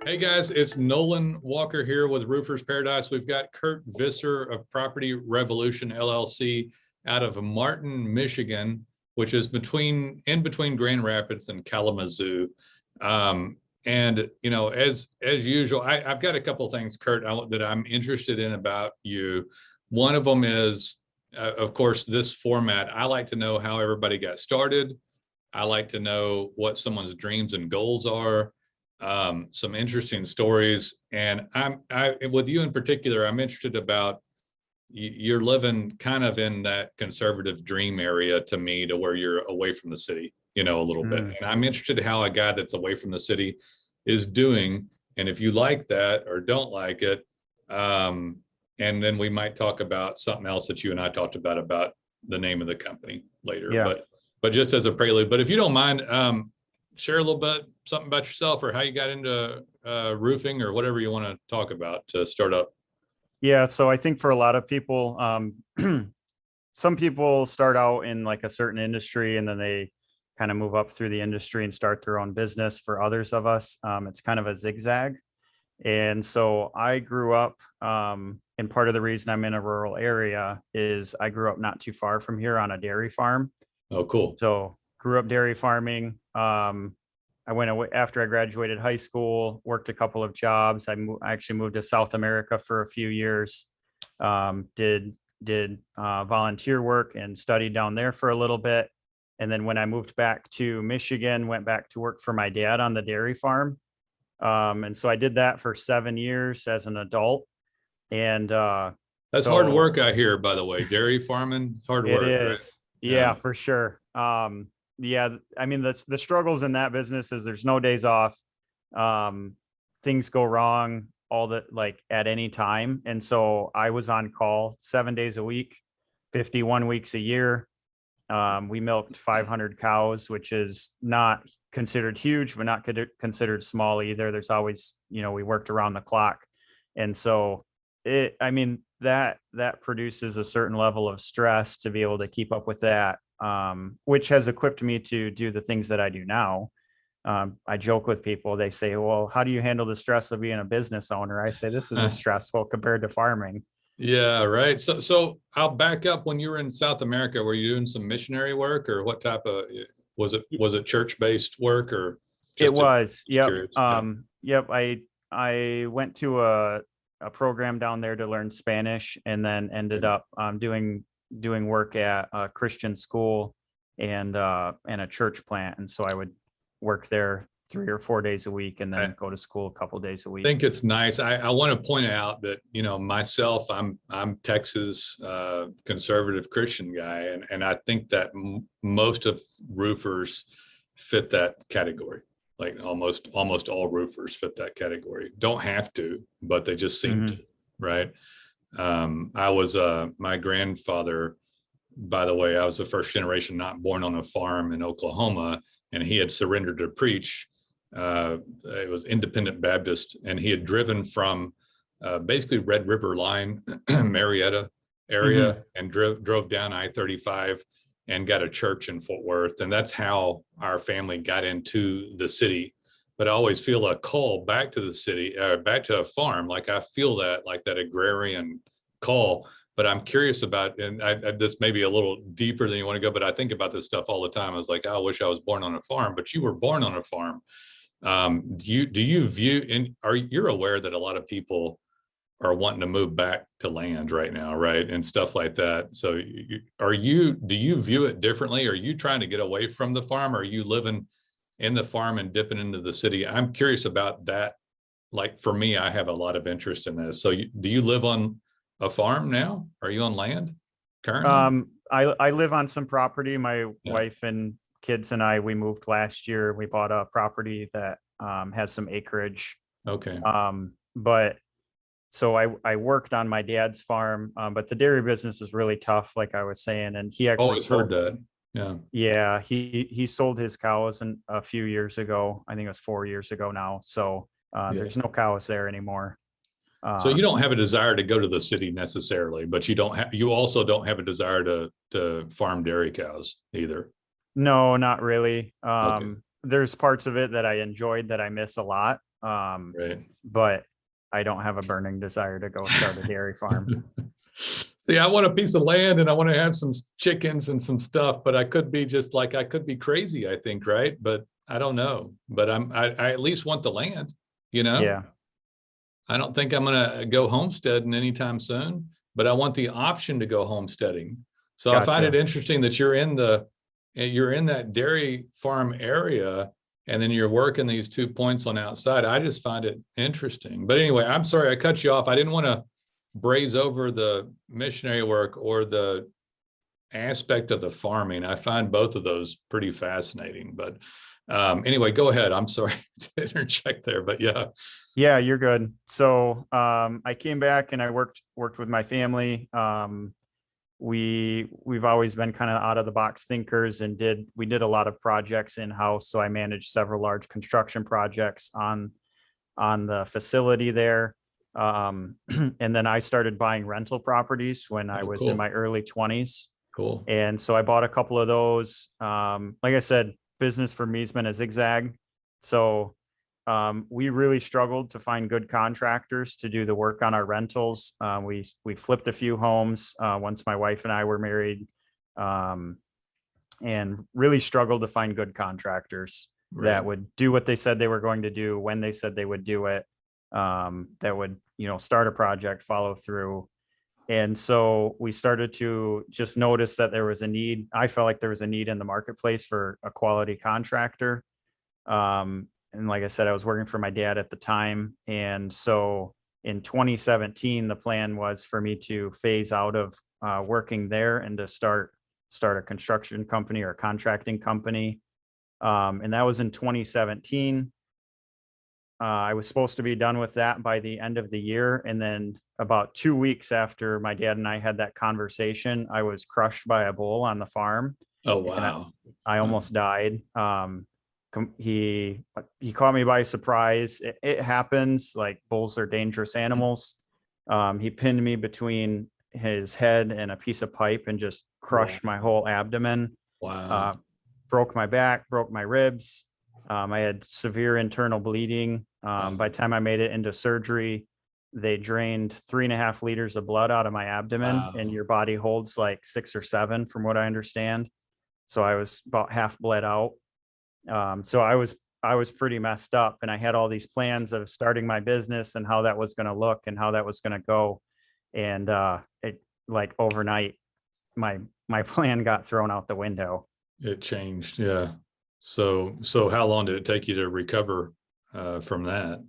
Hey guys, it's Nolen Walker here with Roofers Paradise. We've got Curt Visser of Property Revolution LLC out of Martin, Michigan, which is in between Grand Rapids and Kalamazoo. And as usual, I've got a couple of things, Curt, that I'm interested in about you. One of them is, of course, this format. I like to know how everybody got started. I like to know what someone's dreams and goals are. Some interesting stories, and I with you in particular, I'm interested about you're living kind of in that conservative dream area to me, to where you're away from the city, a little bit. And I'm interested in how a guy that's away from the city is doing, and if you like that or don't like it. And then we might talk about something else that you and I talked about the name of the company later. Yeah. But just as a prelude, but if you don't mind, share a little bit something about yourself or how you got into roofing or whatever you want to talk about to start up. Yeah. So I think for a lot of people, some people start out in like a certain industry and then they kind of move up through the industry and start their own business. For others of us, it's kind of a zigzag. And so I grew up, and part of the reason I'm in a rural area is I grew up not too far from here on a dairy farm. Oh, cool. So grew up dairy farming. I went away after I graduated high school, worked a couple of jobs. I actually moved to South America for a few years. Did volunteer work and studied down there for a little bit. And then when I moved back to Michigan, went back to work for my dad on the dairy farm. And so I did that for 7 years as an adult. And that's hard work, I hear, by the way. Dairy farming, hard work. It is. Right? Yeah, for sure. Yeah, I mean, the struggles in that business is there's no days off. Things go wrong at any time. And so I was on call 7 days a week, 51 weeks a year. We milked 500 cows, which is not considered huge, but not considered small either. There's always, we worked around the clock. And so that produces a certain level of stress to be able to keep up with that, which has equipped me to do the things that I do now. I joke with people, they say, well, how do you handle the stress of being a business owner? I say, this isn't stressful compared to farming. Yeah, right. So I'll back up. When you were in South America, were you doing some missionary work, or what type of, was it church-based work, or it was? Yep. Yep. I went to a program down there to learn Spanish, and then ended up doing work at a Christian school and a church plant. And so I would work there 3 or 4 days a week and then go to school a couple days a week. I think it's nice. I want to point out that, myself, I'm Texas conservative Christian guy. And I think that most of roofers fit that category. Like almost all roofers fit that category. Don't have to, but they just seem to, right? I was my grandfather, by the way, I was the first generation not born on a farm in Oklahoma, and he had surrendered to preach. It was Independent Baptist, and he had driven from basically Red River line, Marietta area, and drove down I-35 and got a church in Fort Worth. And that's how our family got into the city. But I always feel a call back to the city, back to a farm. Like I feel that, like that agrarian call. But I'm curious about, and this may be a little deeper than you want to go, but I think about this stuff all the time. I was like, I wish I was born on a farm, but you were born on a farm. Do you view, and you're aware that a lot of people are wanting to move back to land right now, right? And stuff like that. So do you view it differently? Are you trying to get away from the farm? Or are you living in the farm and dipping into the city? I'm curious about that. Like for me, I have a lot of interest in this. So do you live on a farm now? Are you on land currently? I live on some property. My wife and kids and we moved last year. We bought a property that has some acreage. Okay. But so I worked on my dad's farm, but the dairy business is really tough, like I was saying. And he actually always heard that. Yeah. Yeah, he sold his cows a few years ago. I think it was 4 years ago now. So there's no cows there anymore. So you don't have a desire to go to the city necessarily, but you also don't have a desire to farm dairy cows either. No, not really. Okay. There's parts of it that I enjoyed that I miss a lot. Right. But I don't have a burning desire to go start a dairy farm. See, I want a piece of land and I want to have some chickens and some stuff, but I could be just like, I could be crazy, I think, right? But I don't know. But I at least want the land, you know? Yeah. I don't think I'm gonna go homesteading anytime soon, but I want the option to go homesteading. So I find it Gotcha. interesting that you're in that dairy farm area, and then you're working these 2 points on outside. I just find it interesting. But anyway, I'm sorry I cut you off. I didn't want to braze over the missionary work or the aspect of the farming. I find both of those pretty fascinating. But anyway, go ahead. I'm sorry to interject there, but yeah. Yeah, you're good. So I came back and I worked with my family. We've always been kind of out of the box thinkers, and we did a lot of projects in house. So I managed several large construction projects on the facility there. And then I started buying rental properties when I was in Cool. my early 20s. Cool. And so I bought a couple of those. Like I said, business for me has been a zigzag. So we really struggled to find good contractors to do the work on our rentals. We flipped a few homes once my wife and I were married, and really struggled to find good contractors that Right. would do what they said they were going to do when they said they would do it. That would, start a project, follow through. And so we started to just notice that there was a need. I felt like there was a need in the marketplace for a quality contractor. And like I said, I was working for my dad at the time. And so in 2017, the plan was for me to phase out of working there and to start a construction company or a contracting company. And that was in 2017. I was supposed to be done with that by the end of the year. And then about 2 weeks after my dad and I had that conversation, I was crushed by a bull on the farm. Oh, And wow. I almost died. He caught me by surprise. It happens. Like, bulls are dangerous animals. He pinned me between his head and a piece of pipe and just crushed my whole abdomen. Wow. Broke my back, broke my ribs. I had severe internal bleeding. By the time I made it into surgery, they drained 3.5 liters of blood out of my abdomen, and Wow. your body holds like 6 or 7, from what I understand. So I was about half bled out. So I was pretty messed up, and I had all these plans of starting my business and how that was going to look and how that was going to go. And it, like, overnight, my plan got thrown out the window. It changed. Yeah. So how long did it take you to recover from that?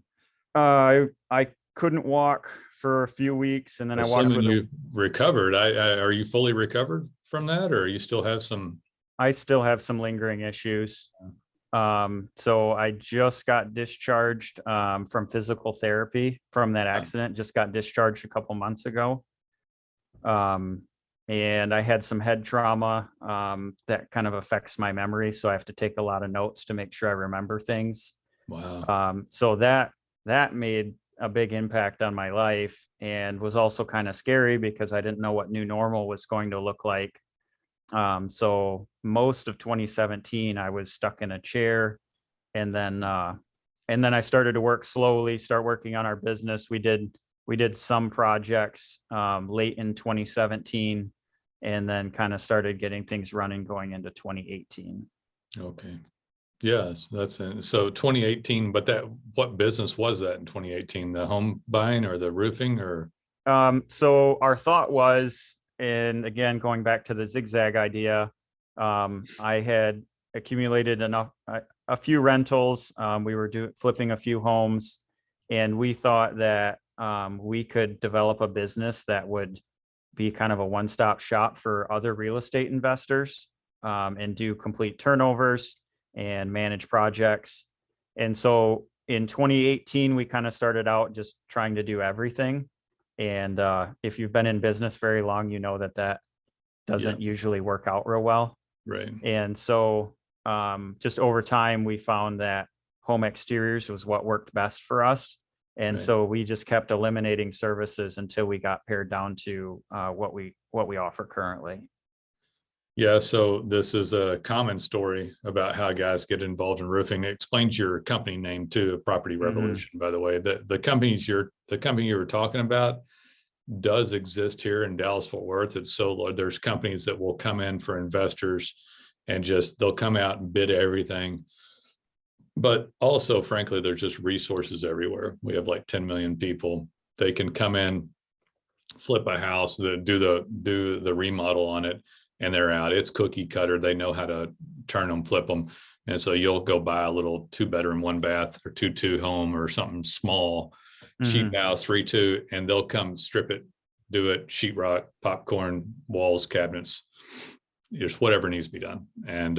I couldn't walk for a few weeks, and then I walked Assuming with you recovered, are you fully recovered from that, or you still have some? I still have some lingering issues. So I just got discharged from physical therapy from that accident. Just got discharged a couple months ago. And I had some head trauma that kind of affects my memory. So I have to take a lot of notes to make sure I remember things. Wow. So that made a big impact on my life, and was also kind of scary because I didn't know what new normal was going to look like. So most of 2017, I was stuck in a chair, and then I started to start working on our business. We did some projects late in 2017, and then kind of started getting things running going into 2018. Okay. Yes, that's it. So 2018, but what business was that in 2018? The home buying or the roofing or? So our thought was, and again, going back to the zigzag idea, I had accumulated enough, a few rentals. We were flipping a few homes, and we thought that we could develop a business that would be kind of a one-stop shop for other real estate investors, and do complete turnovers and manage projects. And so in 2018, we kind of started out just trying to do everything. And if you've been in business very long, you know that doesn't usually work out real well. Right. And so just over time, we found that home exteriors was what worked best for us. And Right. so we just kept eliminating services until we got pared down to what we offer currently. Yeah, so this is a common story about how guys get involved in roofing. It explains your company name too, Property Hmm. Revolution, by the way. The company you were talking about does exist here in Dallas Fort Worth. It's so there's companies that will come in for investors and just they'll come out and bid everything. But also, frankly, there's just resources everywhere. We have like 10 million people. They can come in, flip a house, do the remodel on it, and they're out. It's cookie cutter. They know how to turn them, flip them. And so you'll go buy a little 2-bedroom, 1-bath or 2-2 home or something small, cheap Hmm. house, 3-2, and they'll come strip it, do it, sheetrock, popcorn, walls, cabinets, just whatever needs to be done, and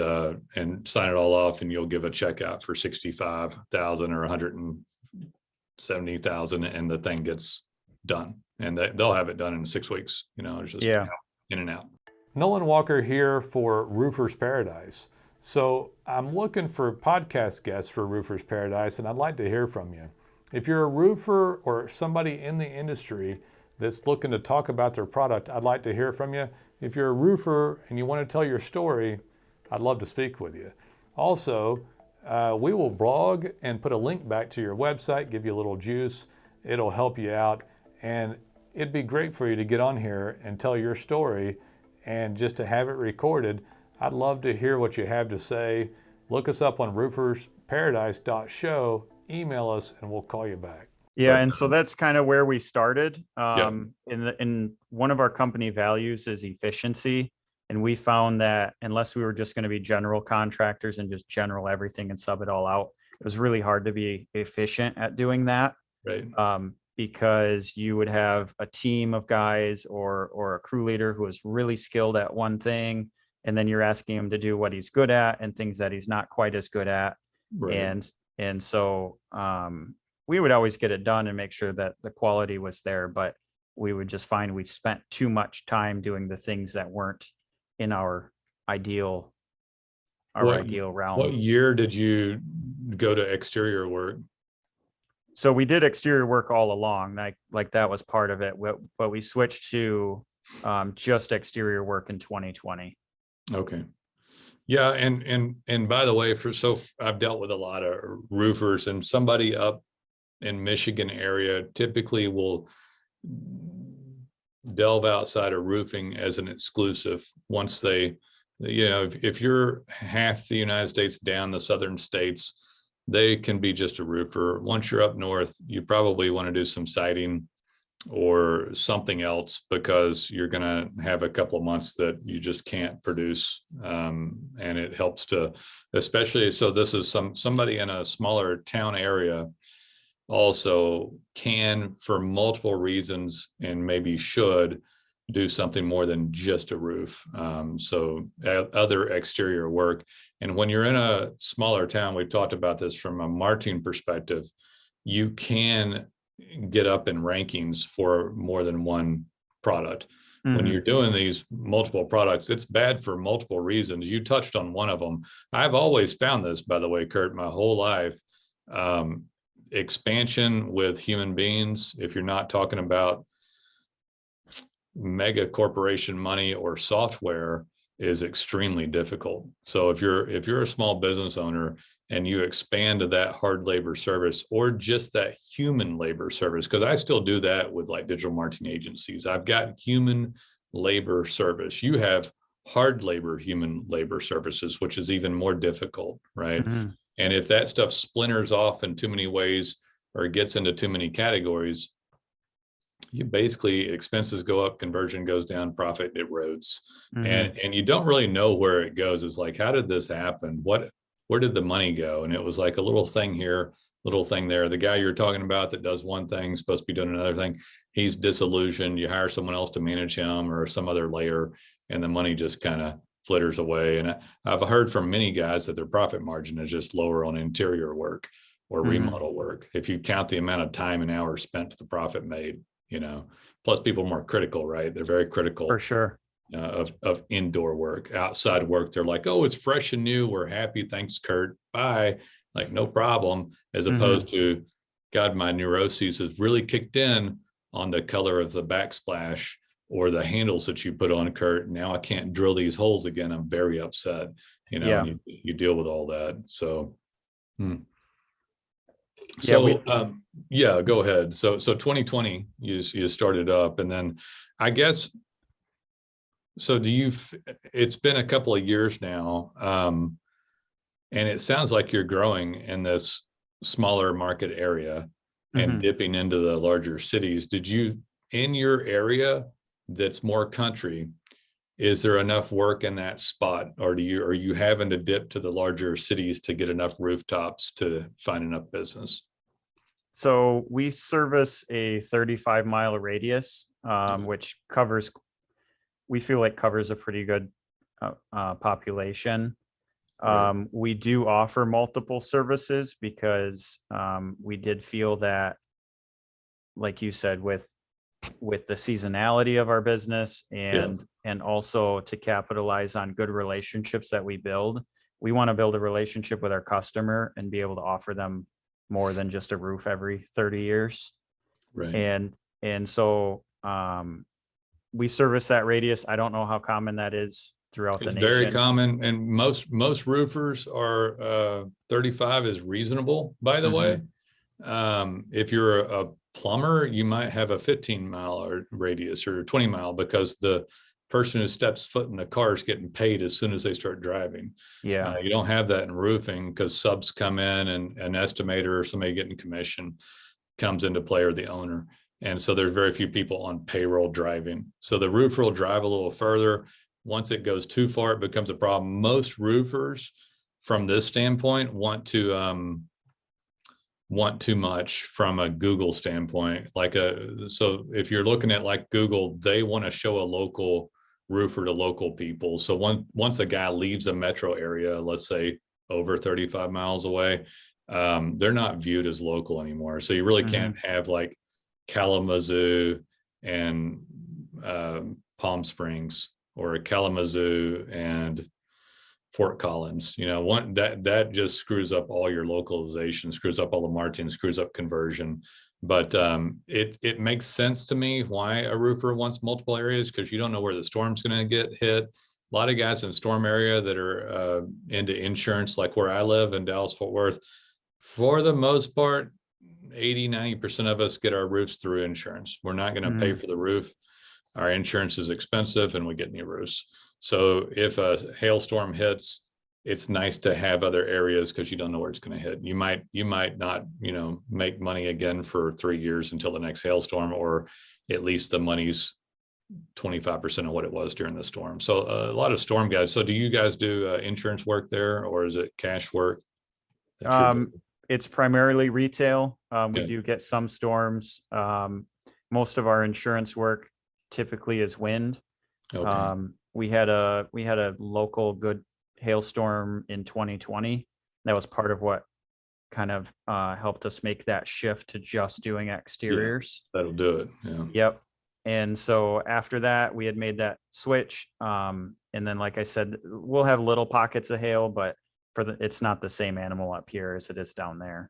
sign it all off, and you'll give a check out for 65,000 or 170,000, and the thing gets done, and they'll have it done in 6 weeks. It's just Yeah. in and out. Nolen Walker here for Roofers Paradise. So I'm looking for podcast guests for Roofers Paradise, and I'd like to hear from you. If you're a roofer or somebody in the industry that's looking to talk about their product, I'd like to hear from you. If you're a roofer and you want to tell your story, I'd love to speak with you. Also, we will blog and put a link back to your website, give you a little juice. It'll help you out, and it'd be great for you to get on here and tell your story and just to have it recorded. I'd love to hear what you have to say. Look us up on roofersparadise.show, email us, and we'll call you back. Yeah, But and so that's kind of where we started. yeah, In one of our company values is efficiency, and we found that unless we were just going to be general contractors and just general everything and sub it all out, it was really hard to be efficient at doing that. right. Because you would have a team of guys or a crew leader who is really skilled at one thing, and then you're asking him to do what he's good at and things that he's not quite as good at. Right. And so we would always get it done and make sure that the quality was there, but we would just find we spent too much time doing the things that weren't in our ideal What realm. what year did you go to exterior work? So we did exterior work all along, like that was part of it, but we switched to just exterior work in 2020. Okay. Yeah, and by the way, I've dealt with a lot of roofers, and somebody up in Michigan area typically will delve outside of roofing as an exclusive once if you're half the United States down, the southern states, they can be just a roofer. Once you're up north, you probably want to do some siding or something else, because you're going to have a couple of months that you just can't produce. And it helps to, especially, so this is somebody in a smaller town area also can, for multiple reasons, and maybe should do something more than just a roof. So other exterior work. And when you're in a smaller town, we've talked about this from a marketing perspective, you can get up in rankings for more than one product. When you're doing these multiple products, it's bad for multiple reasons. You touched on one of them. I've always found this, by the way, Curt, my whole life. Expansion with human beings, if you're not talking about mega corporation money or software, is extremely difficult. So if you're a small business owner and you expand to that hard labor service or just that human labor service, because I still do that with like digital marketing agencies. I've got human labor service. You have hard labor, human labor services, which is even more difficult, right? Mm-hmm. And if that stuff splinters off in too many ways or gets into too many categories, you basically, expenses go up, conversion goes down, profit erodes. Mm-hmm. And you don't really know where it goes. It's like, how did this happen? Where did the money go? And it was like a little thing here, little thing there. The guy you're talking about that does one thing, supposed to be doing another thing, he's disillusioned. You hire someone else to manage him or some other layer, and the money just kind of flitters away. And I've heard from many guys that their profit margin is just lower on interior work or remodel work. If you count the amount of time and hours spent to the profit made, plus people are more critical, right? They're very critical For sure. of indoor work. Outside work, they're like, oh, it's fresh and new. We're happy. Thanks, Curt. Bye. Like, no problem. As opposed to, God, my neuroses has really kicked in on the color of the backsplash or the handles that you put on, Curt, now I can't drill these holes again. I'm very upset, you know, Yeah. and you deal with all that. So, Yeah, we- yeah, go ahead. So 2020, you started up, and then I guess, so it's been a couple of years now. And it sounds like you're growing in this smaller market area and dipping into the larger cities. Did you, in your area that's more country, is there enough work in that spot, or are you having to dip to the larger cities to get enough rooftops to find enough business? So we service a 35-mile radius, which we feel like covers a pretty good population. Right. We do offer multiple services because we did feel that, like you said, with the seasonality of our business and also to capitalize on good relationships that we build, we want to build a relationship with our customer and be able to offer them more than just a roof every 30 years. Right. And so we service that radius. I don't know how common that is throughout the It's nation. very common, and most roofers are 35 is reasonable, by the way. If you're a plumber, you might have a 15-mile radius or 20-mile, because the person who steps foot in the car is getting paid as soon as they start driving. Yeah. You don't have that in roofing, because subs come in and an estimator or somebody getting commission comes into play, or the owner. And so there's very few people on payroll driving. So the roofer will drive a little further. Once it goes too far, it becomes a problem. Most roofers, from this standpoint, want too much from a Google standpoint. So if you're looking at like Google, they want to show a local roofer to local people. So once a guy leaves a metro area, let's say over 35 miles away, they're not viewed as local anymore. So you really can't have like Kalamazoo and Palm Springs, or Kalamazoo and Fort Collins. You know, that just screws up all your localization, screws up all the marketing, screws up conversion. But it makes sense to me why a roofer wants multiple areas, because you don't know where the storm's going to get hit. A lot of guys in storm area that are into insurance, like where I live in Dallas, Fort Worth, for the most part, 80-90% of us get our roofs through insurance. We're not going to pay for the roof. Our insurance is expensive, and we get new roofs. So if a hailstorm hits, it's nice to have other areas, because you don't know where it's going to hit. You might not, make money again for 3 years until the next hailstorm, or at least the money's 25% of what it was during the storm. So a lot of storm guys. So do you guys do insurance work there, or is it cash work? It's primarily retail. We Okay. do get some storms. Most of our insurance work typically is wind. Okay. We had a local good hailstorm in 2020. That was part of what kind of helped us make that shift to just doing exteriors. That'll do it. Yeah. Yep. And so after that, we had made that switch. And then, like I said, we'll have little pockets of hail, but it's not the same animal up here as it is down there.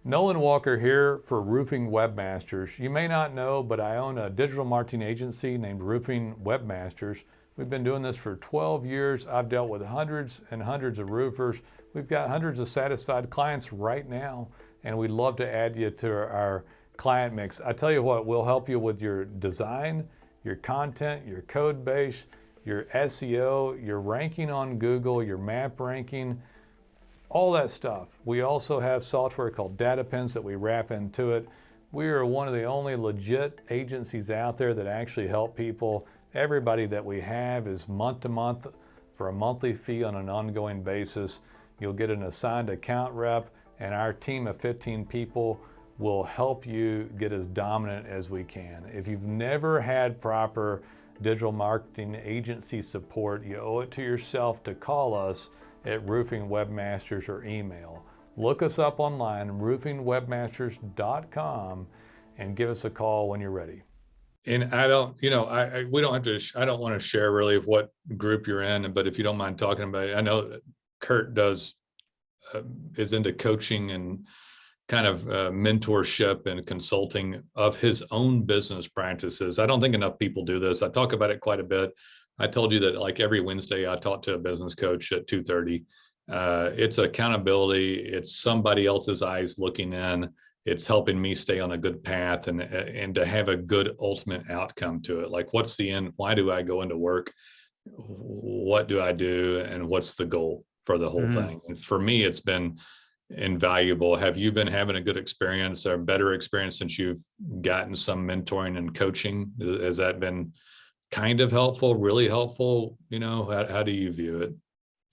Nolen Walker here for Roofing Webmasters. You may not know, but I own a digital marketing agency named Roofing Webmasters. We've been doing this for 12 years. I've dealt with hundreds and hundreds of roofers. We've got hundreds of satisfied clients right now, and we'd love to add you to our client mix. I tell you what, we'll help you with your design, your content, your code base, your SEO, your ranking on Google, your map ranking, all that stuff. We also have software called Data Pins that we wrap into it. We are one of the only legit agencies out there that actually help people. Everybody that we have is month to month for a monthly fee on an ongoing basis. You'll get an assigned account rep, and our team of 15 people will help you get as dominant as we can. If you've never had proper digital marketing agency support, you owe it to yourself to call us at Roofing Webmasters or email. Look us up online, roofingwebmasters.com, and give us a call when you're ready. And I don't, we don't have to, I don't want to share really what group you're in, but if you don't mind talking about it, I know Curt is into coaching and kind of mentorship and consulting of his own business practices. I don't think enough people do this. I talk about it quite a bit. I told you that like every Wednesday I talk to a business coach at 2:30. It's accountability. It's somebody else's eyes looking in. It's helping me stay on a good path and to have a good ultimate outcome to it. Like, what's the end? Why do I go into work? What do I do? And what's the goal for the whole thing? And for me, it's been invaluable. Have you been having a good experience or better experience since you've gotten some mentoring and coaching? Has that been kind of helpful, really helpful? How do you view it?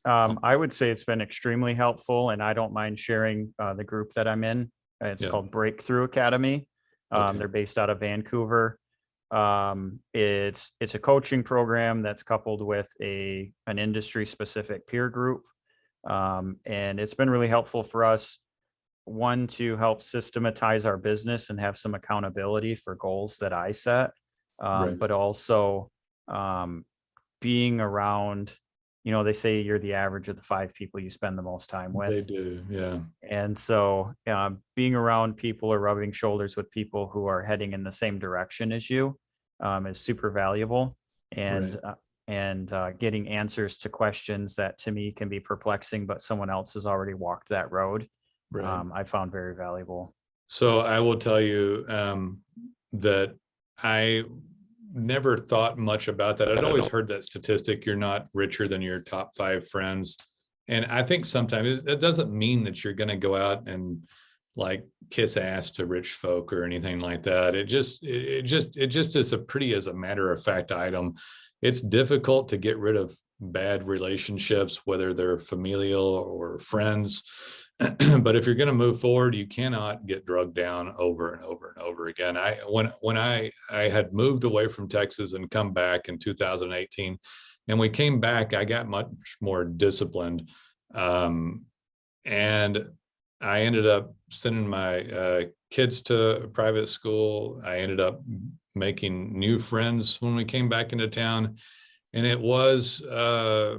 I would say it's been extremely helpful, and I don't mind sharing the group that I'm in. It's called Breakthrough Academy. They're based out of Vancouver. It's a coaching program that's coupled with an industry specific peer group. And it's been really helpful for us, one, to help systematize our business and have some accountability for goals that I set, but also being around, they say you're the average of the 5 people you spend the most time with. They do, yeah. And so being around people or rubbing shoulders with people who are heading in the same direction as you is super valuable. And getting answers to questions that to me can be perplexing, but someone else has already walked that road, I found very valuable. So I will tell you that I never thought much about that. I'd always heard that statistic, you're not richer than your top 5 friends. And I think sometimes it doesn't mean that you're going to go out and like kiss ass to rich folk or anything like that. It just is as a matter of fact item. It's difficult to get rid of bad relationships, whether they're familial or friends. But if you're going to move forward, you cannot get drugged down over and over and over again. When I had moved away from Texas and come back in 2018, and we came back, I got much more disciplined. And I ended up sending my kids to private school. I ended up making new friends when we came back into town. And it was,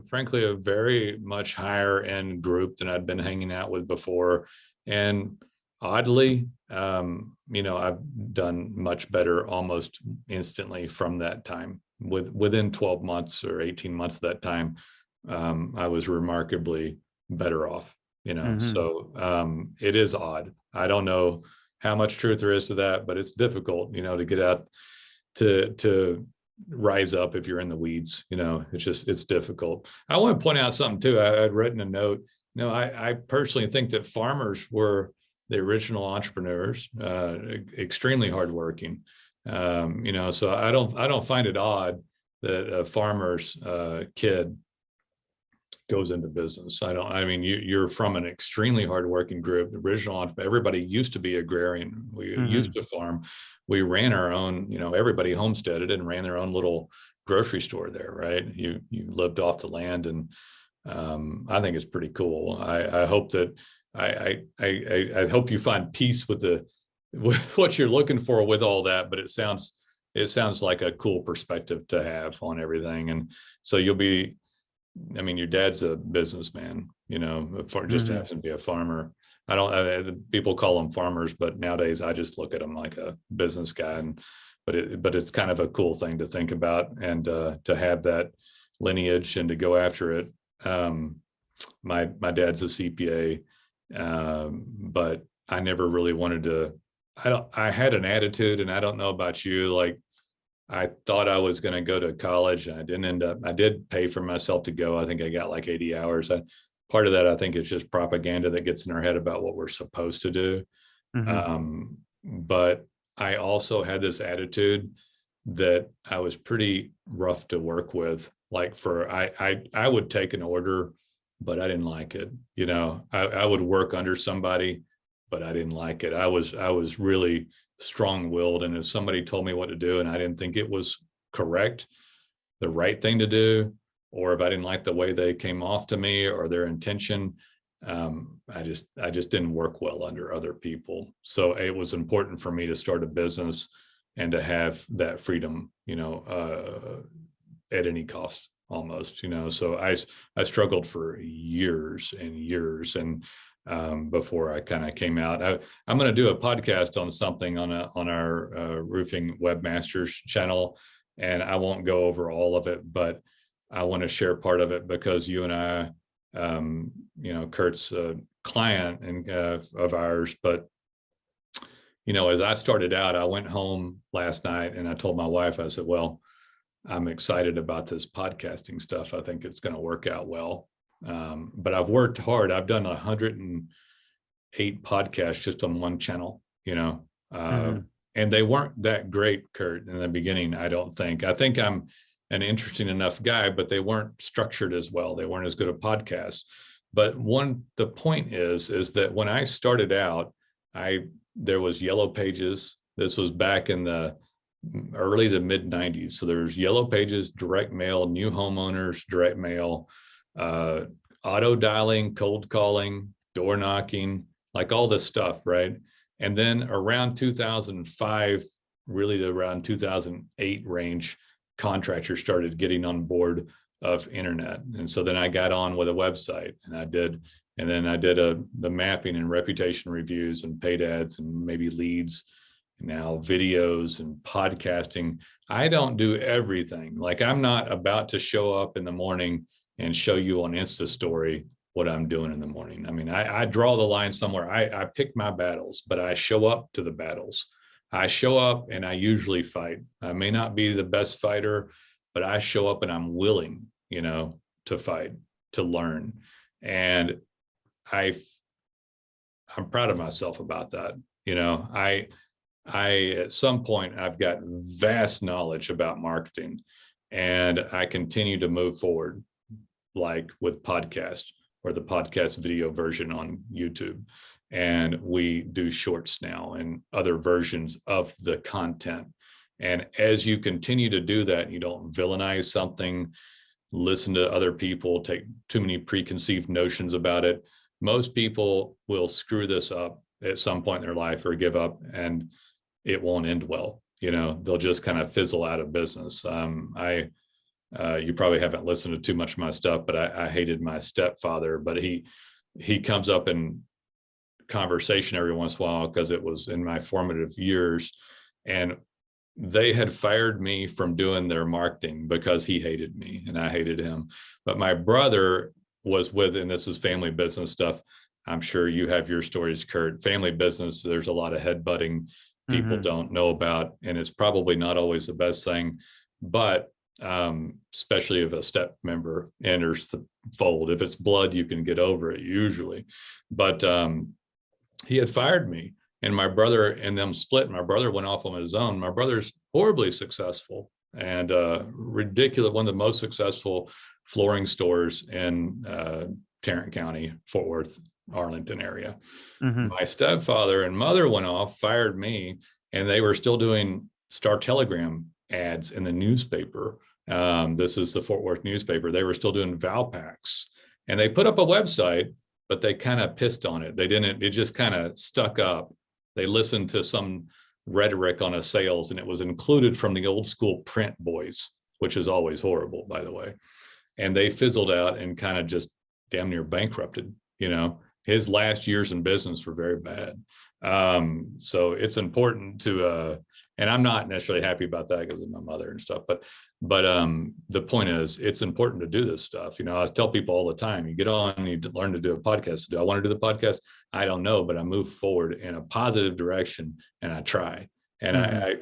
frankly, a very much higher end group than I'd been hanging out with before. And oddly, I've done much better almost instantly from that time. Within 12 months or 18 months of that time, I was remarkably better off, So it is odd. I don't know how much truth there is to that, but it's difficult, to get out to rise up if you're in the weeds. It's difficult. I want to point out something too. I had written a note. I personally think that farmers were the original entrepreneurs, extremely hardworking. So I don't find it odd that a farmer's kid goes into business. You're from an extremely hardworking group. The original, everybody used to be agrarian. We used to farm. We ran our own, everybody homesteaded and ran their own little grocery store there, right? You lived off the land, and I think it's pretty cool. I hope that I hope you find peace with what you're looking for with all that, but it sounds like a cool perspective to have on everything. And so your dad's a businessman, just happens to be a farmer. People call them farmers, but nowadays I just look at them like a business guy. But it's kind of a cool thing to think about, and to have that lineage and to go after it. My dad's a CPA, but I never really wanted to. I had an attitude, and I don't know about you, like I thought I was going to go to college, and I didn't end up. I did pay for myself to go. I think I got like 80 hours. Part of that, I think, is just propaganda that gets in our head about what we're supposed to do. But I also had this attitude that I was pretty rough to work with. Like I would take an order, but I didn't like it. I would work under somebody, but I didn't like it. I was really strong-willed, and if somebody told me what to do and I didn't think it was correct, the right thing to do, or if I didn't like the way they came off to me or their intention, I just didn't work well under other people. So it was important for me to start a business and to have that freedom, at any cost almost, So I struggled for years and years, and before I kind of came out. I'm going to do a podcast on something on our roofing webmasters channel, and I won't go over all of it, but I want to share part of it because you and I, Curt's a client and of ours, but as I started out, I went home last night and I told my wife, I said, well, I'm excited about this podcasting stuff. I think it's going to work out well. But I've worked hard. I've done 108 podcasts just on one channel, and they weren't that great, Curt, in the beginning. I don't think. I think I'm an interesting enough guy, but they weren't structured as well. They weren't as good a podcast. But the point is that when I started out, there was Yellow Pages. This was back in the early to mid 90s. So there's Yellow Pages, direct mail, new homeowners, direct mail, auto dialing, cold calling, door knocking, like all this stuff, right? And then around 2005, really to around 2008 range, contractors started getting on board of internet. And so then I got on with a website and I did the mapping and reputation reviews and paid ads and maybe leads, now videos and podcasting. I don't do everything. Like I'm not about to show up in the morning and show you on Insta story what I'm doing in the morning. I mean, I draw the line somewhere. I pick my battles, but I show up to the battles. I show up and I usually fight. I may not be the best fighter, but I show up and I'm willing, to fight, to learn. And I'm proud of myself about that. I at some point I've got vast knowledge about marketing, and I continue to move forward, like with podcast or the podcast video version on YouTube. And we do shorts now and other versions of the content. And as you continue to do that, you don't villainize something, listen to other people, take too many preconceived notions about it. Most people will screw this up at some point in their life or give up, and it won't end well. They'll just kind of fizzle out of business. You probably haven't listened to too much of my stuff, but I hated my stepfather, but he comes up in conversation every once in a while because it was in my formative years, and they had fired me from doing their marketing because he hated me and I hated him. But my brother was with, and this is family business stuff. I'm sure you have your stories, Curt. Family business, there's a lot of headbutting people don't know about, and it's probably not always the best thing, but especially if a step member enters the fold. If it's blood, you can get over it usually. But he had fired me, and my brother and them split. My brother went off on his own. My brother's horribly successful and ridiculous, one of the most successful flooring stores in Tarrant County, Fort Worth, Arlington area. My stepfather and mother went off, fired me, and they were still doing Star Telegram ads in the newspaper. This is the Fort Worth newspaper. They were still doing Valpaks, and they put up a website, but they kind of pissed on it. It just kind of stuck up. They listened to some rhetoric on a sales, and it was included from the old school print boys, which is always horrible, by the way. And they fizzled out and kind of just damn near bankrupted. His last years in business were very bad. So it's important to, and I'm not necessarily happy about that because of my mother and stuff, but the point is, it's important to do this stuff. I tell people all the time, you get on, you learn to do a podcast. Do I want to do the podcast? I don't know, but I move forward in a positive direction and I try. And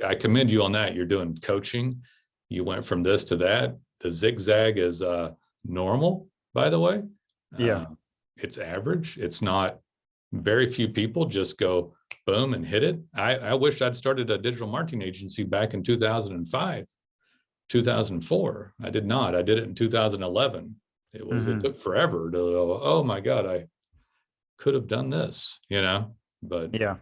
I commend you on that. You're doing coaching. You went from this to that. The zigzag is normal, by the way. Yeah. It's average. It's not, very few people just go boom and hit it. I wished I'd started a digital marketing agency back in 2005, 2004. I did not. I did it in 2011. It took forever to go, oh my God, I could have done this, but yeah,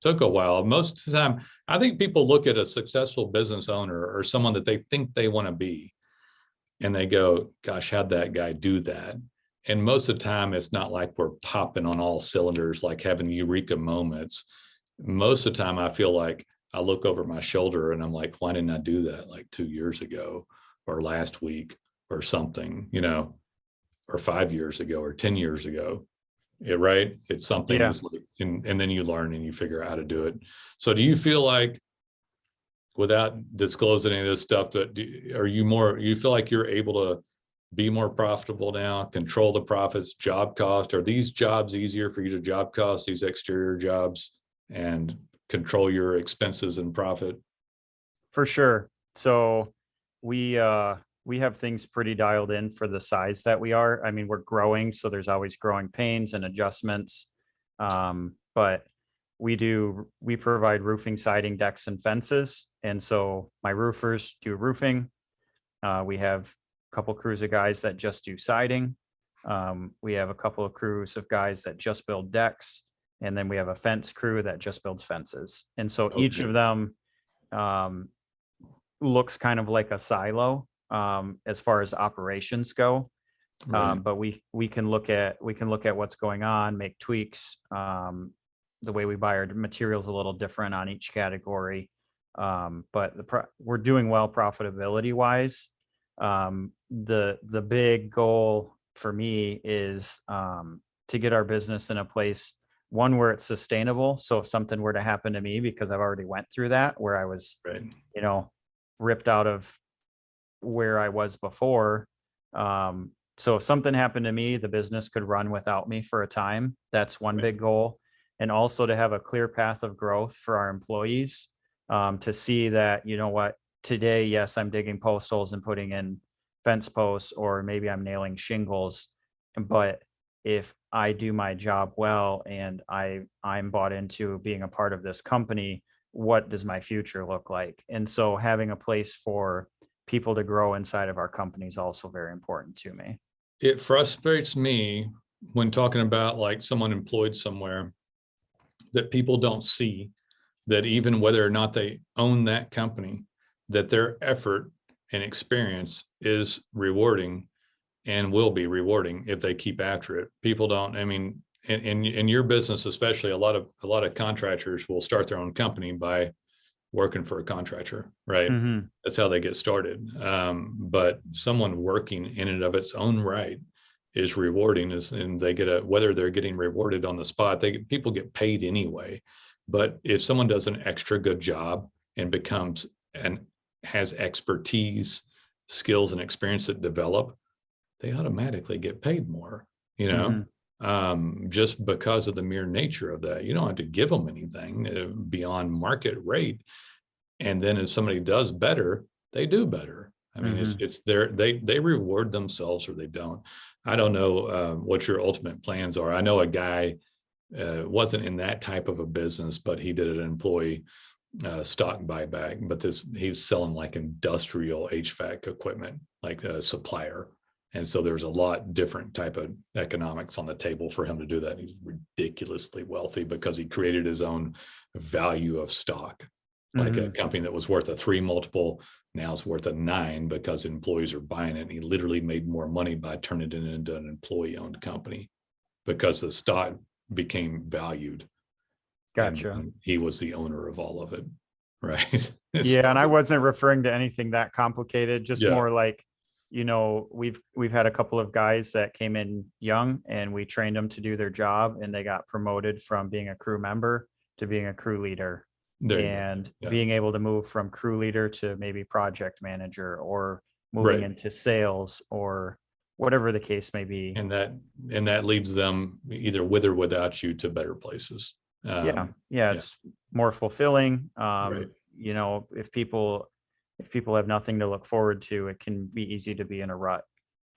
took a while. Most of the time, I think people look at a successful business owner or someone that they think they want to be, and they go, gosh, how'd that guy do that? And most of the time, it's not like we're popping on all cylinders, like having eureka moments. Most of the time, I feel like I look over my shoulder and I'm like, why didn't I do that like 2 years ago or last week or something, or 5 years ago or 10 years ago? right? It's something Yeah. that's like, and then you learn and you figure out how to do it. So do you feel like, without disclosing any of this stuff, that you feel like you're able to be more profitable now, control the profits, job cost? Are these jobs easier for you to job cost, these exterior jobs, and control your expenses and profit? For sure. So we have things pretty dialed in for the size that we are. I mean, we're growing, so there's always growing pains and adjustments. But we provide roofing, siding, decks, and fences. And so my roofers do roofing. We have a couple crews of guys that just do siding. We have a couple of crews of guys that just build decks. And then we have a fence crew that just builds fences. And so each Okay. of them looks kind of like a silo as far as operations go. Right. But we can look at what's going on, make tweaks. The way we buy our materials a little different on each category. But we're doing well profitability wise. The big goal for me is to get our business in a place, one, where it's sustainable. So if something were to happen to me, because I've already went through that, where I was, Right. ripped out of where I was before. So if something happened to me, the business could run without me for a time. That's one big goal. And also to have a clear path of growth for our employees, to see that, today, yes, I'm digging post holes and putting in fence posts, or maybe I'm nailing shingles. But if I do my job well and I'm bought into being a part of this company, what does my future look like? And so having a place for people to grow inside of our company is also very important to me. It frustrates me when talking about like someone employed somewhere, that people don't see that even whether or not they own that company, that their effort and experience is rewarding and will be rewarding if they keep after it. People don't, I mean, in your business, especially, a lot of contractors will start their own company by working for a contractor, right? Mm-hmm. That's how they get started. But someone working in and of its own right is rewarding, and they get whether they're getting rewarded on the spot, people get paid anyway. But if someone does an extra good job and becomes and has expertise, skills, and experience that develop, they automatically get paid more, just because of the mere nature of that. You don't have to give them anything beyond market rate. And then if somebody does better, they do better. I mean, it's they reward themselves, or they don't. I don't know what your ultimate plans are. I know a guy wasn't in that type of a business, but he did an employee stock buyback. But he's selling like industrial HVAC equipment, like a supplier. And so there's a lot different type of economics on the table for him to do that. He's ridiculously wealthy because he created his own value of stock. Like a company that was worth a 3 multiple now is worth a 9 because employees are buying it. And he literally made more money by turning it into an employee-owned company because the stock became valued. Gotcha. And he was the owner of all of it, right? Yeah, and I wasn't referring to anything that complicated, just more like, we've had a couple of guys that came in young and we trained them to do their job, and they got promoted from being a crew member to being a crew leader. And being able to move from crew leader to maybe project manager, or moving into sales, or whatever the case may be. And that leads them either with or without you to better places. It's more fulfilling. If people have nothing to look forward to, it can be easy to be in a rut.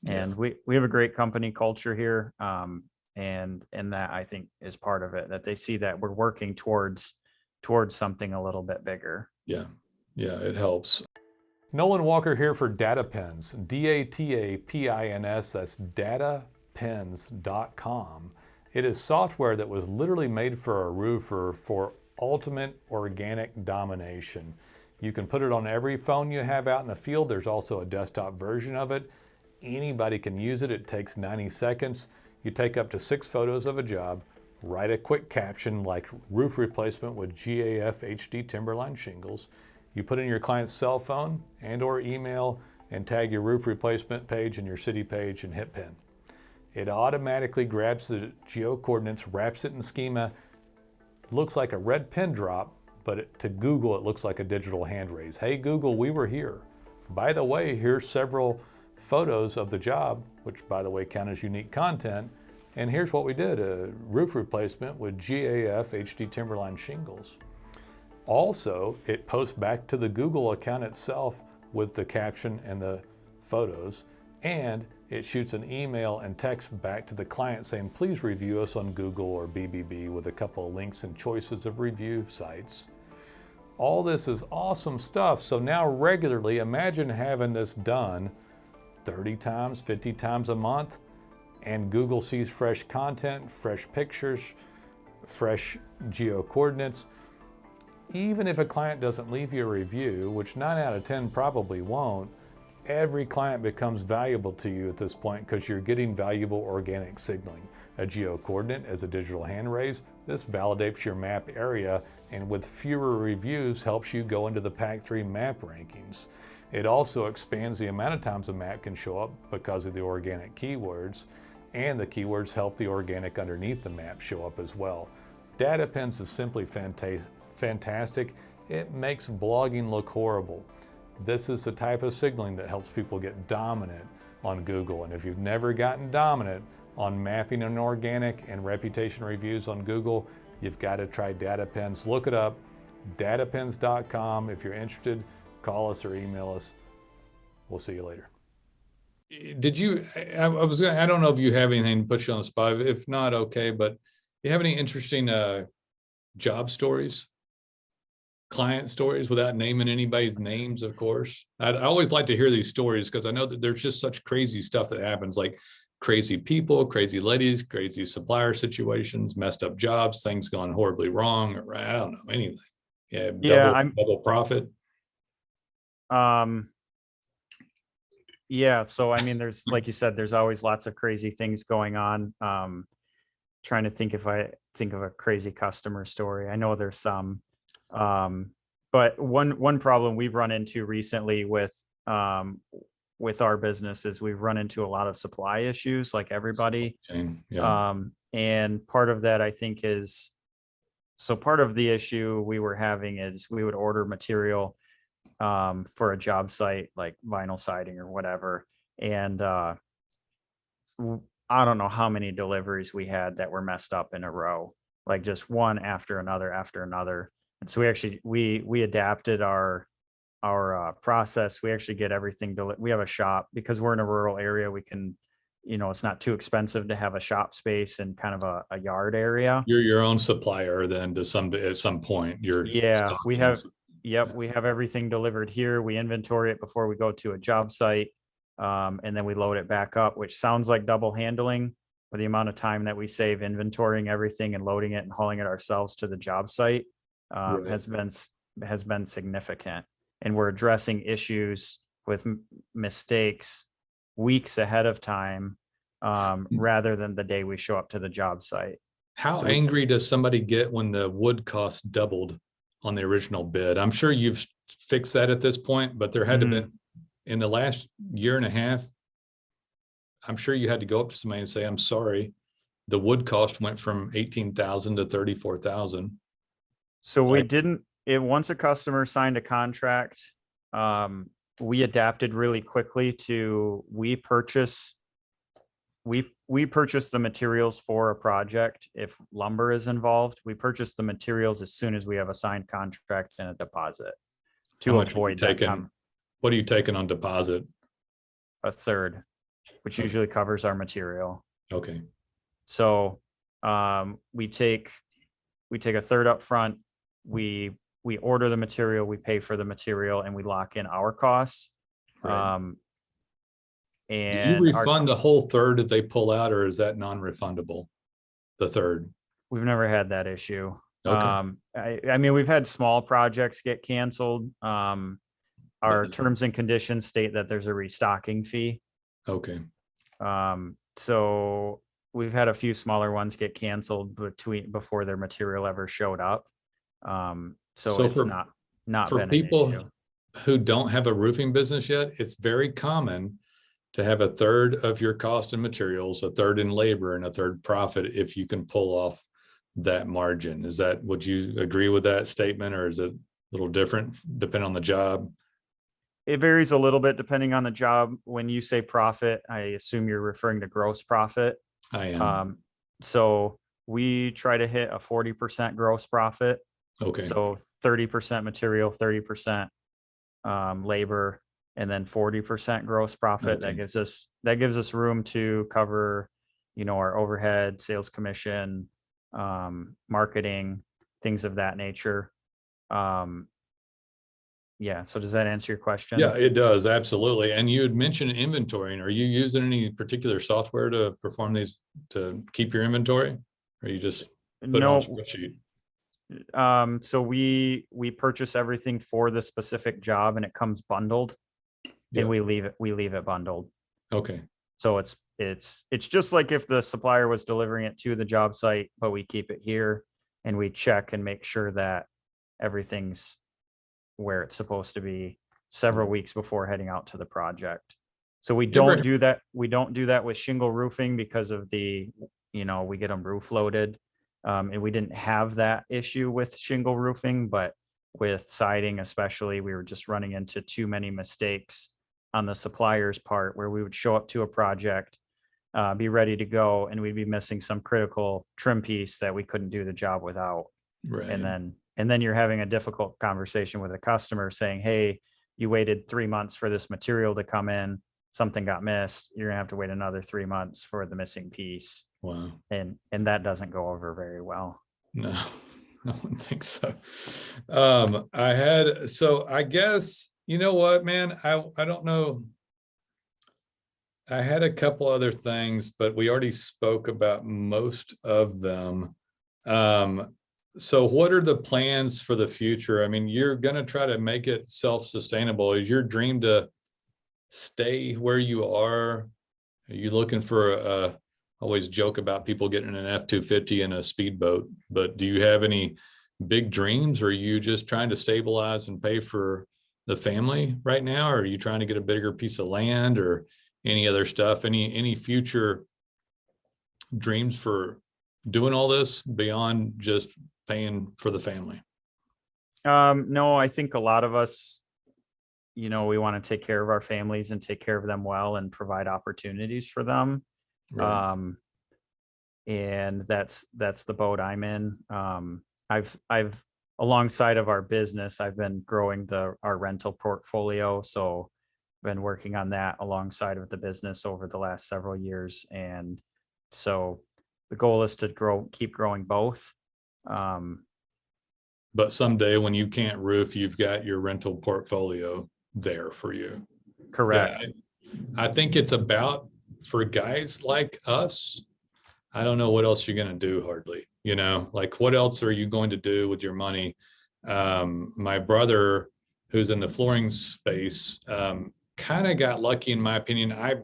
And we have a great company culture here. And that, I think, is part of it, that they see that we're working towards something a little bit bigger. Yeah, it helps. Nolen Walker here for DataPins, DATAPINS, that's datapins.com. It is software that was literally made for a roofer for ultimate organic domination. You can put it on every phone you have out in the field. There's also a desktop version of it. Anybody can use it. It takes 90 seconds. You take up to 6 photos of a job, write a quick caption like roof replacement with GAF HD Timberline shingles. You put in your client's cell phone and or email and tag your roof replacement page and your city page and hit pin. It automatically grabs the geo coordinates, wraps it in schema, looks like a red pin drop, but to Google, it looks like a digital hand raise. Hey, Google, we were here. By the way, here's several photos of the job, which by the way count as unique content. And here's what we did, a roof replacement with GAF HD Timberline shingles. Also, it posts back to the Google account itself with the caption and the photos, and it shoots an email and text back to the client saying, please review us on Google or BBB with a couple of links and choices of review sites. All this is awesome stuff. So now regularly, imagine having this done 30 times, 50 times a month, and Google sees fresh content, fresh pictures, fresh geo coordinates. Even if a client doesn't leave you a review, which 9 out of 10 probably won't, every client becomes valuable to you at this point because you're getting valuable organic signaling. A geo coordinate as a digital hand raise, this validates your map area, and with fewer reviews helps you go into the PAC3 map rankings. It also expands the amount of times a map can show up because of the organic keywords, and the keywords help the organic underneath the map show up as well. Data pins is simply fantastic. It makes blogging look horrible. This is the type of signaling that helps people get dominant on Google. And if you've never gotten dominant on mapping and organic and reputation reviews on Google, you've got to try data pins. Look it up, datapins.com. If you're interested, call us or email us. We'll see you later. Did you, I don't know if you have anything to put you on the spot. If not, okay, but you have any interesting job stories? Client stories without naming anybody's names, of course. I always like to hear these stories because I know that there's just such crazy stuff that happens, like crazy people, crazy ladies, crazy supplier situations, messed up jobs, things gone horribly wrong, or I don't know, anything. Yeah, double profit. Yeah, so I mean, there's, like you said, there's always lots of crazy things going on. Trying to think if I think of a crazy customer story. I know there's some. But one problem we've run into recently with our business is we've run into a lot of supply issues, like everybody. Okay, yeah. And part of that, I think, is, so part of the issue we were having is we would order material for a job site like vinyl siding or whatever, and I don't know how many deliveries we had that were messed up in a row, like just one after another. And so we adapted our process. We actually get everything we have a shop because we're in a rural area. We can, it's not too expensive to have a shop space and kind of a yard area. You're your own supplier then at some point. Yeah, we have everything delivered here. We inventory it before we go to a job site. And then we load it back up, which sounds like double handling, but the amount of time that we save inventorying everything and loading it and hauling it ourselves to the job site Right. has been significant. And we're addressing issues with mistakes weeks ahead of time, rather than the day we show up to the job site. How angry does somebody get when the wood cost doubled on the original bid? I'm sure you've fixed that at this point, but there had to be, in the last year and a half, I'm sure you had to go up to somebody and say, I'm sorry, the wood cost went from 18,000 to 34,000. So we didn't, once a customer signed a contract, we adapted really quickly to, we purchase the materials for a project. If lumber is involved, we purchase the materials as soon as we have a signed contract and a deposit to avoid that. What are you taking on deposit? A third, which usually covers our material. Okay. So we take a third up front. We order the material, we pay for the material, and we lock in our costs. Right. And do you refund the whole third if they pull out, or is that non-refundable? The third? We've never had that issue. Okay. I mean, we've had small projects get canceled. Our terms and conditions state that there's a restocking fee. Okay. So we've had a few smaller ones get canceled before their material ever showed up. So it's not for been people an issue. who don't have a roofing business yet. It's very common to have a third of your cost in materials, a third in labor, and a third profit if you can pull off that margin. Would you agree with that statement, or is it a little different depending on the job? It varies a little bit depending on the job. When you say profit, I assume you're referring to gross profit. I am. So we try to hit a 40% gross profit. Okay. So 30% material, 30% labor, and then 40% gross profit. Okay. That gives us room to cover, our overhead, sales commission, marketing, things of that nature. Yeah. So does that answer your question? Yeah, it does. Absolutely. And you had mentioned inventorying. Are you using any particular software to perform these, to keep your inventory? Or you just put it on a No. spreadsheet? So we purchase everything for the specific job, and it comes bundled, Yeah. and we leave it bundled. Okay. So it's just like if the supplier was delivering it to the job site, but we keep it here and we check and make sure that everything's where it's supposed to be several weeks before heading out to the project. So we don't do that. We don't do that with shingle roofing because of we get them roof loaded. And we didn't have that issue with shingle roofing, but with siding especially, we were just running into too many mistakes on the supplier's part, where we would show up to a project, be ready to go, and we'd be missing some critical trim piece that we couldn't do the job without. Right. And then you're having a difficult conversation with a customer saying, hey, you waited 3 months for this material to come in, something got missed, you're gonna have to wait another 3 months for the missing piece. Wow. And that doesn't go over very well. No, I don't think so. I guess, you know what, man, I don't know. I had a couple other things, but we already spoke about most of them. So what are the plans for the future? I mean, you're going to try to make it self-sustainable. Is your dream to stay where you are? Are you looking for always joke about people getting an F-250 and a speedboat, but do you have any big dreams, or are you just trying to stabilize and pay for the family right now? Or are you trying to get a bigger piece of land or any other stuff? Any future dreams for doing all this beyond just paying for the family? No, I think a lot of us, we want to take care of our families and take care of them well and provide opportunities for them. Right. And that's the boat I'm in. I've alongside of our business, I've been growing our rental portfolio. So been working on that alongside of the business over the last several years. And so the goal is to keep growing both. But someday when you can't roof, you've got your rental portfolio there for you. Correct. Yeah, I think it's about, for guys like us, I don't know what else you're going to do hardly, like what else are you going to do with your money? My brother, who's in the flooring space, kind of got lucky in my opinion. I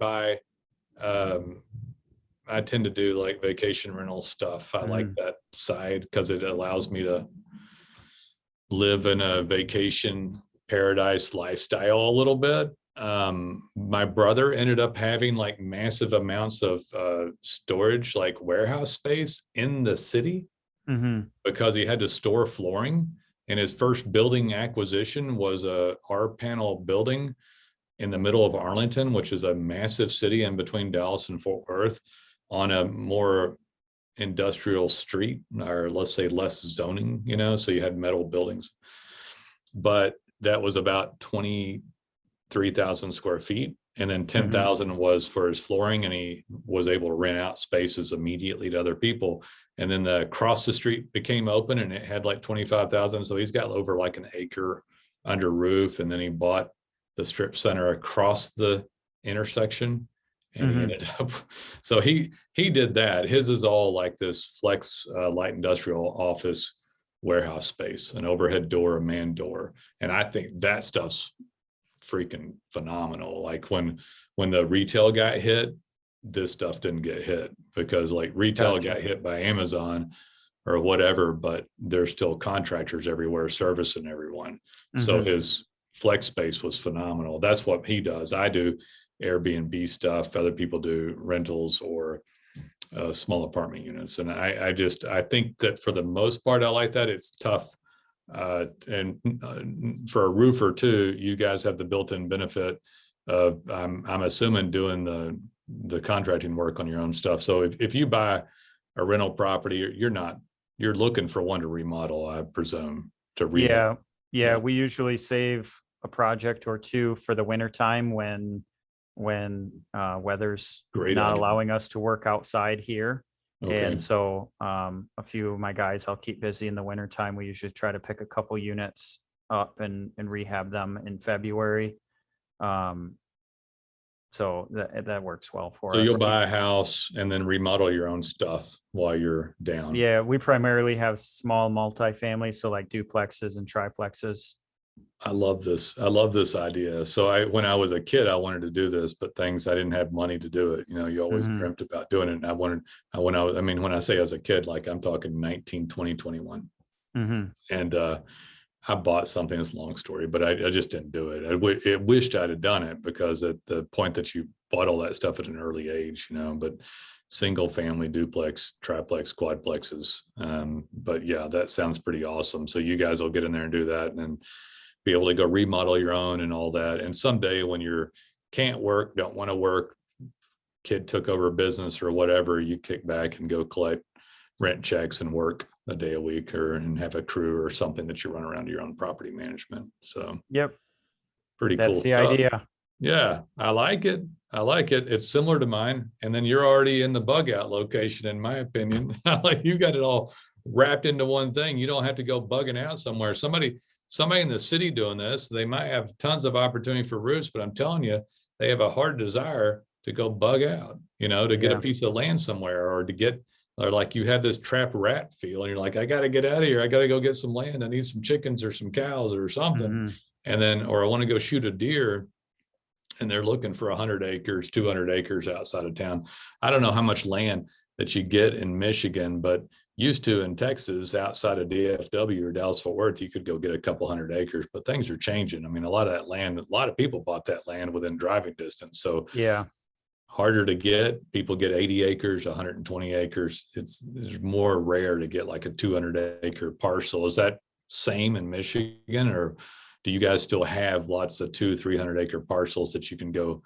tend to do like vacation rental stuff. I like that side because it allows me to live in a vacation paradise lifestyle a little bit. My brother ended up having like massive amounts of storage, like warehouse space in the city, because he had to store flooring. And his first building acquisition was a R-panel building in the middle of Arlington, which is a massive city in between Dallas and Fort Worth, on a more industrial street, or let's say less zoning, so you had metal buildings. But that was about 23,000 square feet. And then 10,000 was for his flooring, and he was able to rent out spaces immediately to other people. And then across the street became open, and it had like 25,000. So he's got over like an acre under roof. And then he bought the strip center across the intersection, and he ended up, so he did that. His is all like this flex light industrial office warehouse space, an overhead door, a man door. And I think that stuff's freaking phenomenal. Like when the retail got hit, this stuff didn't get hit, because like retail got hit by Amazon or whatever, but there's still contractors everywhere servicing everyone. So his flex space was phenomenal. That's what he does. I do Airbnb stuff. Other people do rentals or small apartment units. And I think that for the most part, I like that. It's tough. And for a roofer too, you guys have the built-in benefit of, I'm assuming, doing the contracting work on your own stuff. So if you buy a rental property, you're looking for one to remodel, I presume, to rehab. Yeah. We usually save a project or two for the winter time when weather's Great not idea. allowing us to work outside here. Okay. And so a few of my guys I'll keep busy in the winter time. We usually try to pick a couple units up and rehab them in February. So that works well for So us. you'll buy a house and then remodel your own stuff while you're down. Yeah, we primarily have small multifamily, so like duplexes and triplexes. I love this. I love this idea. So when I was a kid, I wanted to do this, but I didn't have money to do it. You always dreamt about doing it. And when I say as a kid, like I'm talking 19, 20, 21. And I bought something. It's a long story, but I just didn't do it. I wished I'd have done it, because at the point that you bought all that stuff at an early age, but single family, duplex, triplex, quadplexes. But yeah, that sounds pretty awesome. So you guys will get in there and do that, and then be able to go remodel your own and all that. And someday when you can't work, don't want to work, kid took over a business or whatever, you kick back and go collect rent checks and work a day a week, and have a crew or something that you run around your own property management. So Yep. pretty That's cool the stuff. idea. Yeah, I like it. It's similar to mine. And then you're already in the bug out location, in my opinion. You got it all wrapped into one thing. You don't have to go bugging out somewhere. Somebody in the city doing this, they might have tons of opportunity for roofs, but I'm telling you, they have a hard desire to go bug out, to get a piece of land somewhere, or like you have this trapped rat feel, and you're like, I got to get out of here. I got to go get some land. I need some chickens or some cows or something. And then, or I want to go shoot a deer, and they're looking for 100 acres, 200 acres outside of town. I don't know how much land that you get in Michigan, but used to in Texas, outside of DFW or Dallas Fort Worth, you could go get a couple 100 acres, but things are changing. I mean, a lot of that land, a lot of people bought that land within driving distance. So yeah, harder to get. People get 80 acres, 120 acres. It's more rare to get like a 200 acre parcel. Is that same in Michigan, or do you guys still have lots of 200-300 acre parcels that you can go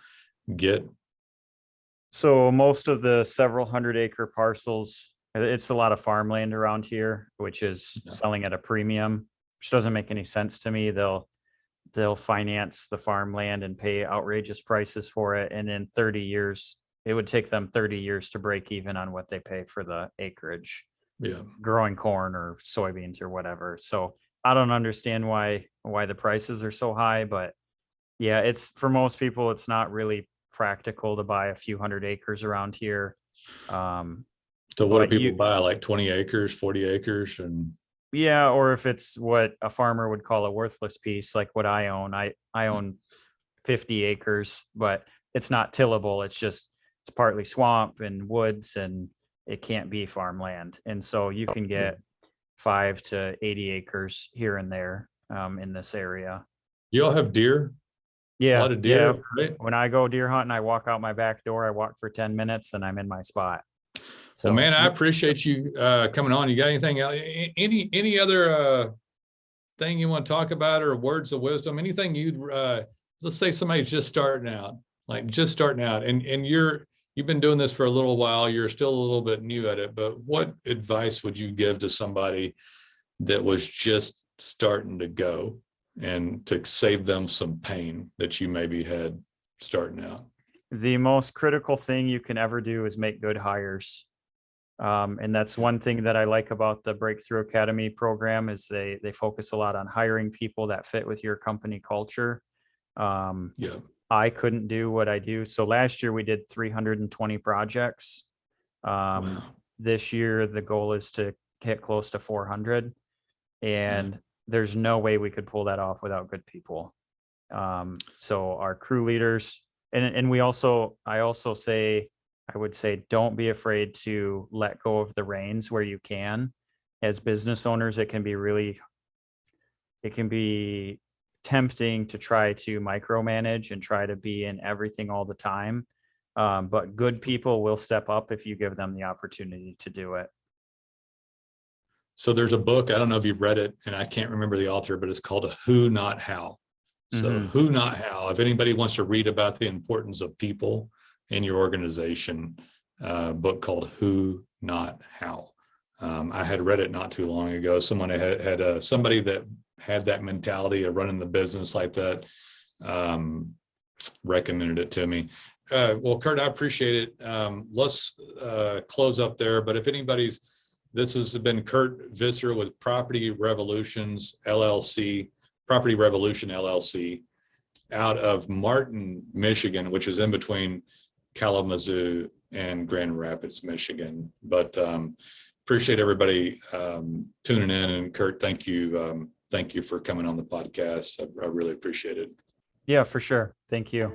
get? So most of the several 100-acre parcels, it's a lot of farmland around here, which is selling at a premium, which doesn't make any sense to me. They'll finance the farmland and pay outrageous prices for it. And in 30 years, it would take them 30 years to break even on what they pay for the acreage, growing corn or soybeans or whatever. So I don't understand why the prices are so high, but yeah, it's, for most people, it's not really practical to buy a few 100 acres around here. So what do people buy, like 20 acres, 40 acres? And yeah, or if it's what a farmer would call a worthless piece, like what I own. I own 50 acres, but it's not tillable. It's partly swamp and woods, and it can't be farmland. And so you can get 5 to 80 acres here and there in this area. You all have deer? Yeah, a lot of deer, right? When I go deer hunting, I walk out my back door. I walk for 10 minutes, and I'm in my spot. So, well, man, I appreciate you coming on. You got anything else? Any other thing you want to talk about, or words of wisdom? Anything you'd let's say somebody's just starting out, and you've been doing this for a little while. You're still a little bit new at it, but what advice would you give to somebody that was just starting to go, and to save them some pain that you maybe had starting out? The most critical thing you can ever do is make good hires. And that's one thing that I like about the Breakthrough Academy program, is they focus a lot on hiring people that fit with your company culture. I couldn't do what I do. So last year we did 320 projects. Wow. This year the goal is to hit close to 400, and there's no way we could pull that off without good people. So our crew leaders, and I would say, don't be afraid to let go of the reins where you can. As business owners, it can be tempting to try to micromanage and try to be in everything all the time. But good people will step up if you give them the opportunity to do it. So there's a book, I don't know if you've read it, and I can't remember the author, but it's called Who Not How. So Who Not How, if anybody wants to read about the importance of people in your organization, book called Who Not How. I had read it not too long ago. Someone had somebody that had that mentality of running the business like that, recommended it to me. Well, Curt, I appreciate it. Let's close up there. But if this has been Curt Visser with Property Revolution LLC, out of Martin, Michigan, which is in between Kalamazoo and Grand Rapids, Michigan. But appreciate everybody tuning in. And Curt, thank you for coming on the podcast. I really appreciate it. Yeah, for sure. Thank you.